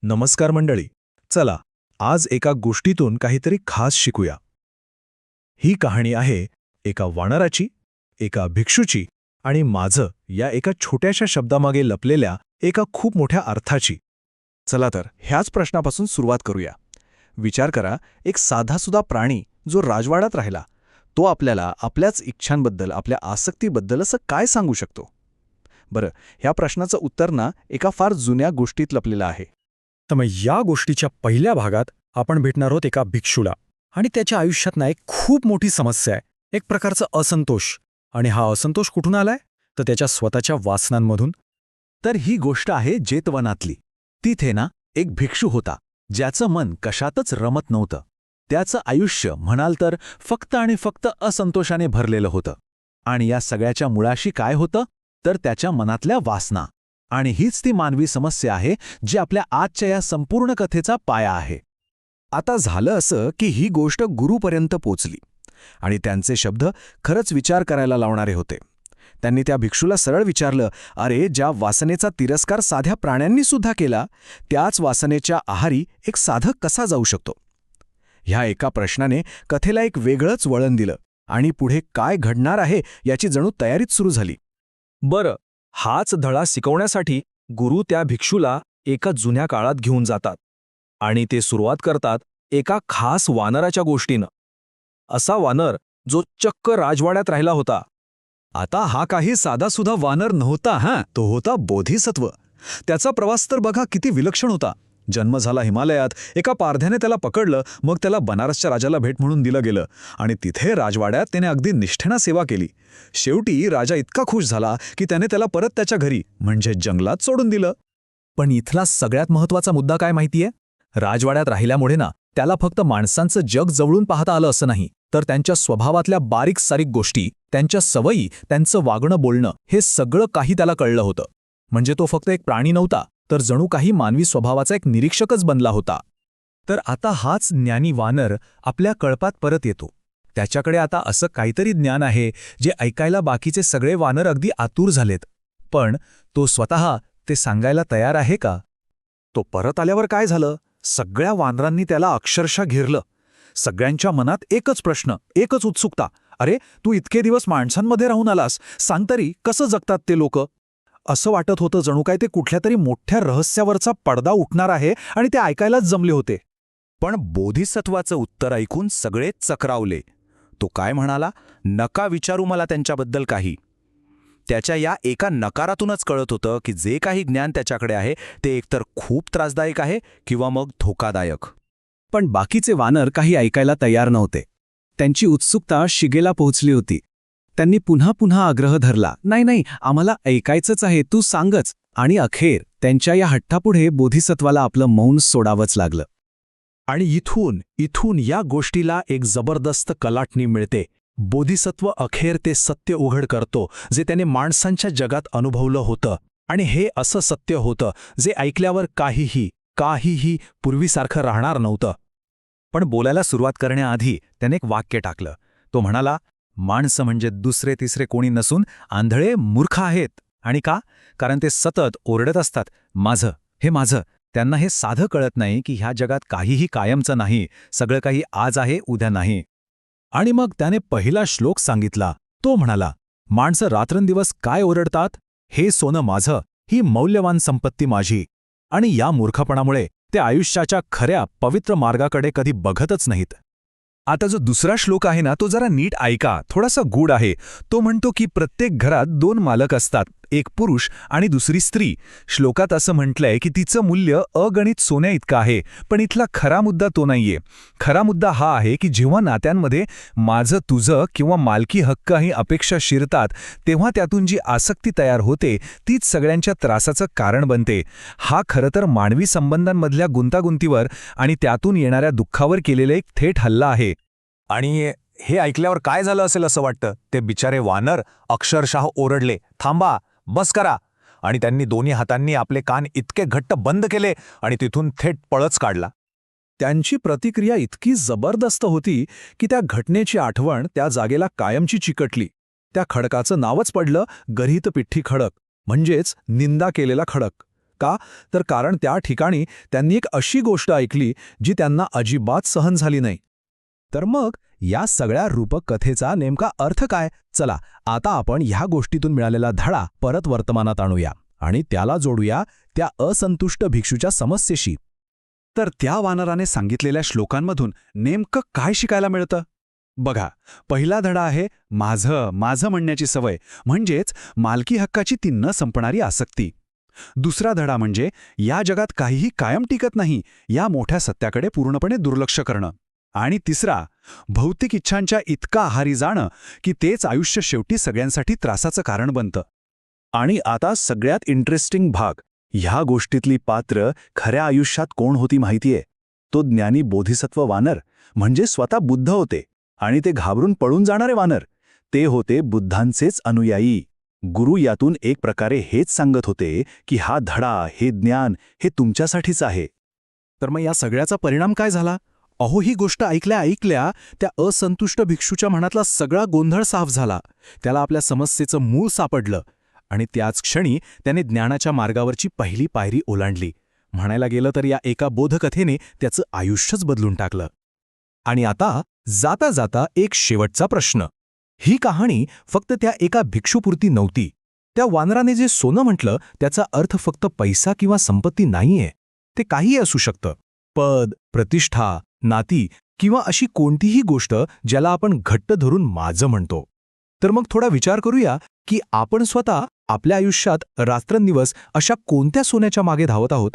नमस्कार मंडळी. चला, आज एका गोष्टीतून काहीतरी खास शिकूया. ही कहाणी आहे एका वानराची, एका भिक्षूची आणि माझं या एका छोट्याशा शब्दामागे लपलेल्या एका खूप मोठ्या अर्थाची. चला तर ह्याच प्रश्नापासून सुरुवात करूया. विचार करा, एक साधासुधा प्राणी जो राजवाड्यात राहिला, तो आपल्याला आपल्याच इच्छांबद्दल, आपल्या आसक्तीबद्दल असं काय सांगू शकतो? बरं, ह्या प्रश्नाचं उत्तर ना एका फार जुन्या गोष्टीत लपलेलं आहे. तर मग या गोष्टीच्या पहिल्या भागात आपण भेटणार आहोत एका भिक्षूला आणि त्याच्या आयुष्यात ना एक खूप मोठी समस्या आहे, एक प्रकारचा असंतोष. आणि हा असंतोष कुठून आलाय? तर त्याच्या स्वतःच्या वासनांमधून. तर ही गोष्ट आहे जेतवनातली. तिथे ना एक भिक्षू होता, ज्याचं मन कशातच रमत नव्हतं. त्याचं आयुष्य म्हणाल तर फक्त आणि फक्त असंतोषाने भरलेलं होतं. आणि या सगळ्याच्या मुळाशी काय होतं? तर त्याच्या मनातल्या वासना. आणि हीच ती मानवी समस्या आहे जी आपल्या आजच्या या संपूर्ण कथेचा पाया आहे. आता झालं असं की ही गोष्ट गुरूपर्यंत पोचली आणि त्यांचे शब्द खरंच विचार करायला लावणारे होते. त्यांनी त्या भिक्षूला सरळ विचारलं, अरे, ज्या वासनेचा तिरस्कार साध्या प्राण्यांनी सुद्धा केला, त्याच वासनेच्या आहारी एक साधक कसा जाऊ शकतो? ह्या एका प्रश्नाने कथेला एक वेगळंच वळण दिलं आणि पुढे काय घडणार आहे याची जणू तयारीच सुरू झाली. बरं, हाच धडा शिकवण्यासाठी गुरु त्या भिक्षूला एका जुन्या काळात घेऊन जातात आणि ते सुरुवात करतात एका खास वानराच्या गोष्टीनं. असा वानर जो चक्क राजवाड्यात राहिला होता. आता हा काही साधासुधा वानर नव्हता, तो होता बोधिसत्व. त्याचा प्रवास तर बघा किती विलक्षण होता. जन्म झाला हिमालयात, एका पारध्याने त्याला पकडलं, मग त्याला बनारसच्या राजाला भेट म्हणून दिलं गेलं आणि तिथे राजवाड्यात त्याने अगदी निष्ठेनं सेवा केली. शेवटी राजा इतका खुश झाला की त्याने त्याला परत त्याच्या घरी म्हणजे जंगलात सोडून दिलं. पण इथला सगळ्यात महत्त्वाचा मुद्दा काय माहितीये? राजवाड्यात राहिल्यामुळे ना त्याला फक्त माणसांचं जग जवळून पाहता आलं असं नाही, तर त्यांच्या स्वभावातल्या बारीक सारीक गोष्टी, त्यांच्या सवयी, त्यांचं वागणं बोलणं हे सगळं काही त्याला कळलं होतं. म्हणजे तो फक्त एक प्राणी नव्हता, तर जणू काही मानवी स्वभावाचा एक निरीक्षकच बनला होता. तर आता हाच ज्ञानी वानर आपल्या कळपात परत येतो. त्याच्याकडे आता असं काहीतरी ज्ञान आहे जे ऐकायला बाकीचे सगळे वानर अगदी आतुर झालेत. पण तो स्वतः ते सांगायला तयार आहे का? तो परत आल्यावर काय झालं? सगळ्या वानरांनी त्याला अक्षरशः घेरलं. सगळ्यांच्या मनात एकच प्रश्न, एकच उत्सुकता. अरे, तू इतके दिवस माणसांमध्ये राहून आलास, सांग तरी कसं जगतात ते लोक? असं वाटत होतं जणू काय ते कुठल्या तरी मोठ्या रहस्यावरचा पडदा उठणार आहे आणि ते ऐकायलाच जमले होते. पण बोधिसत्वाचं उत्तर ऐकून सगळे चक्रावले. तो काय म्हणाला? नका विचारू मला त्यांच्याबद्दल काही. त्याच्या या एका नकारातूनच कळत होतं की जे काही ज्ञान त्याच्याकडे आहे ते एकतर खूप त्रासदायक आहे किंवा मग धोकादायक. पण बाकीचे वानर काही ऐकायला तयार नव्हते. त्यांची उत्सुकता शिगेला पोहोचली होती. त्यांनी पुन्हा पुन्हा आग्रह धरला, नाही नाही, आम्हाला ऐकायचंच आहे, तू सांगच. आणि अखेर त्यांच्या या हट्टापुढे बोधिसत्वाला आपलं मौन सोडावंच लागलं. आणि इथून या गोष्टीला एक जबरदस्त कलाटणी मिळते. बोधिसत्व अखेर ते सत्य उघड करतो जे त्याने माणसांच्या जगात अनुभवलं होतं. आणि हे असं सत्य होतं जे ऐकल्यावर काहीही पूर्वीसारखं राहणार नव्हतं. पण बोलायला सुरुवात करण्याआधी त्याने एक वाक्य टाकलं. तो म्हणाला, माणसं म्हणजे दुसरे तिसरे कोणी नसून आंधळे मूर्ख आहेत. आणि का? कारण ते सतत ओरडत असतात, माझं, हे माझं. त्यांना हे साधं कळत नाही की ह्या जगात काहीही कायमचं नाही, सगळं काही आज आहे, उद्या नाही. आणि मग त्याने पहिला श्लोक सांगितला. तो म्हणाला, माणसं रात्रंदिवस काय ओरडतात? हे सोनं माझं, ही मौल्यवान संपत्ती माझी. आणि या मूर्खपणामुळे ते आयुष्याच्या खऱ्या पवित्र मार्गाकडे कधी बघतच नाहीत. आता जो दुसरा श्लोक आहे ना, तो जरा नीट ऐका, थोडासा गूढ आहे. तो म्हणतो की प्रत्येक घरात 2 मालक असतात, एक पुरुष आणि दुसरी स्त्री. श्लोकात असं म्हटलंय की तिचं मूल्य अगणित सोन्या इतकं आहे. पण इथला खरा मुद्दा तो नाहीये. खरा मुद्दा हा आहे की जेव्हा नात्यांमध्ये माझं तुझं किंवा मालकी हक्क ही अपेक्षा शिरतात, तेव्हा त्यातून जी आसक्ती तयार होते तीच सगळ्यांच्या त्रासाचं कारण बनते. हा खरं तर मानवी संबंधांमधल्या गुंतागुंतीवर आणि त्यातून येणाऱ्या दुःखावर केलेला एक थेट हल्ला आहे. आणि हे ऐकल्यावर काय झालं असेल असं वाटतं? ते बिचारे वानर अक्षरशः ओरडले, थांबा, बस करा. आणि त्यांनी दोन्ही हातांनी आपले कान इतके घट्ट बंद केले आणि तिथून थेट पळच काढला. त्यांची प्रतिक्रिया इतकी जबरदस्त होती की त्या घटनेची आठवण त्या जागेला कायमची चिकटली. त्या खडकाचं नावच पडलं गरीत पिठ्ठी खडक, म्हणजेच निंदा केलेला खडक. का? तर कारण त्या ठिकाणी त्यांनी एक अशी गोष्ट ऐकली जी त्यांना अजिबात सहन झाली नाही. तर मग या सगळ्या रूपक कथेचा नेमका अर्थ काय? चला आता आपण ह्या गोष्टीतून मिळालेला धडा परत वर्तमानात आणूया आणि त्याला जोडूया त्या असंतुष्ट भिक्षूच्या समस्येशी. तर त्या वानराने सांगितलेल्या श्लोकांमधून नेमकं काय शिकायला मिळतं? बघा, पहिला धडा आहे माझं म्हणण्याची सवय, म्हणजेच मालकी हक्काची ती न संपणारी आसक्ती. दुसरा धडा म्हणजे या जगात काहीही कायम टिकत नाही या मोठ्या सत्याकडे पूर्णपणे दुर्लक्ष करणं. आणि तिसरा, भौतिक इच्छांच्या इतका आहारी जाणं की तेच आयुष्य शेवटी सगळ्यांसाठी त्रासाचं कारण बनतं. आणि आता सगळ्यात इंटरेस्टिंग भाग, ह्या गोष्टीतली पात्र खऱ्या आयुष्यात कोण होती माहितीये? तो ज्ञानी बोधिसत्व वानर, म्हणजे स्वतः बुद्ध होते. आणि ते घाबरून पळून जाणारे वानर, ते होते बुद्धांचेच अनुयायी. गुरु यातून एक प्रकारे हेच सांगत होते की हा धडा, हे ज्ञान, हे तुमच्यासाठीच आहे. तर मग या सगळ्याचा परिणाम काय झाला? अहो, ही गोष्ट ऐकल्या त्या असंतुष्ट भिक्षूच्या मनातला सगळा गोंधळ साफ झाला. त्याला आपल्या समस्येचं मूळ सापडलं आणि त्याच क्षणी त्याने ज्ञानाच्या मार्गावरची पहिली पायरी ओलांडली. म्हणायला गेलं तर या एका बोधकथेने त्याचं आयुष्यच बदलून टाकलं. आणि आता जाता जाता एक शेवटचा प्रश्न. ही कहाणी फक्त त्या एका भिक्षुपुरती नव्हती. त्या वानराने जे सोनं म्हटलं त्याचा अर्थ फक्त पैसा किंवा संपत्ती नाहीये. ते काहीही असू शकतं. पद, प्रतिष्ठा, नाती किंवा अशी कोणतीही गोष्ट ज्याला आपण घट्ट धरून माझं म्हणतो. तर मग थोडा विचार करूया की आपण स्वतः आपल्या आयुष्यात रात्रंदिवस अशा कोणत्या सोन्याच्या मागे धावत आहोत